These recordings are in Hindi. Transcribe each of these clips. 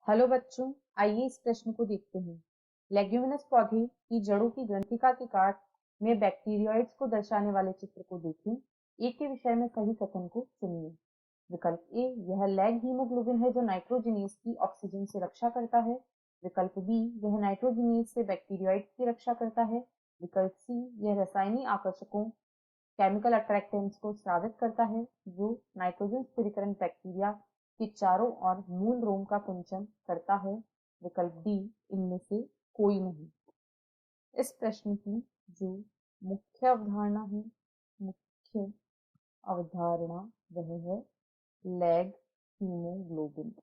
हेलो बच्चों, आइए इस प्रश्न को देखते हैं। लेग्यूमिनस पौधे की जड़ों की ग्रंथिका की काट में बैक्टीरियोइड्स को दर्शाने वाले चित्र को देखें। ए के विषय में सही कथन को चुनिए। विकल्प ए, यह लैग हीमोग्लोबिन है जो नाइट्रोजिनेज की ऑक्सीजन से रक्षा करता है। विकल्प बी, यह नाइट्रोजिनेज से बैक्टीरियोइड्स की रक्षा करता है। विकल्प सी, यह रासायनिक आकर्षकों केमिकल अट्रैक्टेंट्स को स्रावित करता है जो नाइट्रोजन स्थिरीकरण बैक्टीरिया के चारों ओर मूल रोम का कुंचन करता है। विकल्प डी, इनमें से कोई नहीं। इस प्रश्न की जो मुख्य अवधारणा है मुख्य अवधारणा वह है लैग हीमोग्लोबिन।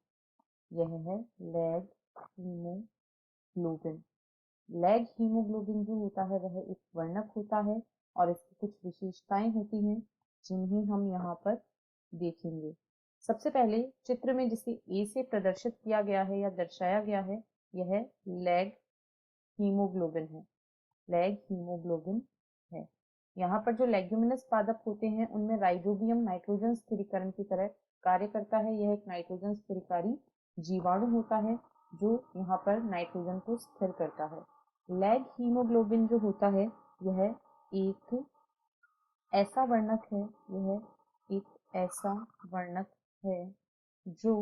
यह है लैग हीमोग्लोबिन। लैग हीमोग्लोबिन जो होता है वह एक वर्णक होता है और इसकी कुछ विशेषताएं होती हैं जिन्हें हम यहाँ पर देखेंगे। सबसे पहले चित्र में जिसे ए से प्रदर्शित किया गया है या दर्शाया गया है यह लैग हीमोग्लोबिन है। लैग हीमोग्लोबिन है। यहाँ पर जो लेग्यूमिनस पादप होते हैं उनमें राइजोबियम नाइट्रोजन स्थिरीकरण की तरह कार्य करता है। यह एक नाइट्रोजन स्थिरीकारी जीवाणु होता है जो यहाँ पर नाइट्रोजन को स्थिर करता है। लैग हीमोग्लोबिन जो होता है यह एक ऐसा वर्णक है जो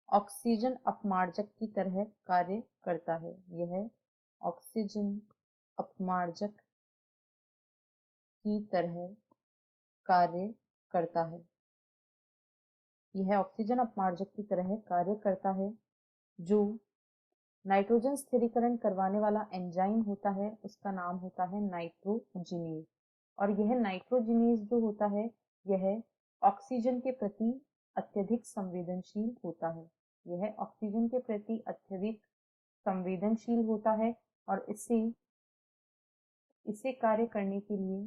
ऑक्सीजन अपमार्जक की तरह कार्य करता है। यह ऑक्सीजन अपमार्जक की तरह कार्य करता है। यह ऑक्सीजन अपमार्जक की तरह कार्य करता है। जो नाइट्रोजन स्थिरीकरण करवाने वाला एंजाइम होता है उसका नाम होता है नाइट्रोजिनेज। और यह नाइट्रोजिनेज जो होता है यह ऑक्सीजन के प्रति अत्यधिक संवेदनशील होता है। यह ऑक्सीजन के प्रति अत्यधिक संवेदनशील होता है और इसे कार्य करने के लिए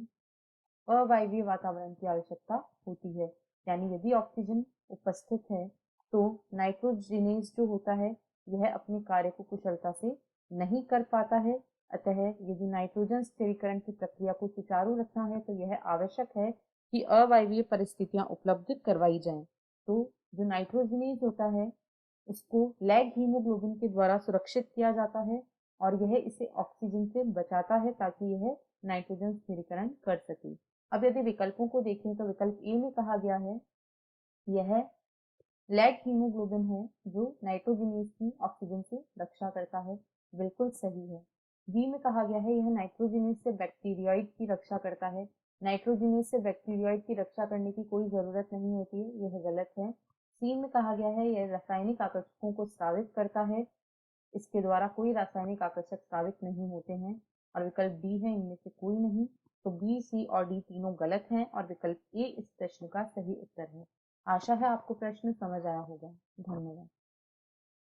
अवायवीय वातावरण की आवश्यकता होती है। यानी यदि ऑक्सीजन उपस्थित है तो नाइट्रोजिनेज जो होता है यह अपने कार्य को कुशलता से नहीं कर पाता है। अतः यदि नाइट्रोजन स्थिरीकरण की प्रक्रिया को सुचारू रखना है तो यह आवश्यक है कि अवायवीय परिस्थितियां उपलब्ध करवाई जाएं। तो जो नाइट्रोजिनेज होता है उसको लैग हीमोग्लोबिन के द्वारा सुरक्षित किया जाता है और यह इसे ऑक्सीजन से बचाता है ताकि यह नाइट्रोजन स्थिरीकरण कर सके। अब यदि विकल्पों को देखें तो विकल्प ए में कहा गया है यह लैग हीमोग्लोबिन है जो नाइट्रोजिनेज की ऑक्सीजन से रक्षा करता है। बिल्कुल सही है। बी में कहा गया है यह नाइट्रोजिनेज से बैक्टीरियोइड की रक्षा करता है। नाइट्रोजिनेज से बैक्टीरियोइड की रक्षा करने की कोई जरूरत नहीं होती है, यह गलत है। सी में कहा गया है यह रासायनिक आकर्षकों को स्रावित करता है। इसके द्वारा कोई रासायनिक आकर्षक स्रावित नहीं होते हैं। और विकल्प डी है इनमें से कोई नहीं। तो बी, सी और डी तीनों गलत हैं और विकल्प ए इस प्रश्न का सही उत्तर है। आशा है आपको प्रश्न समझ आया होगा। धन्यवाद।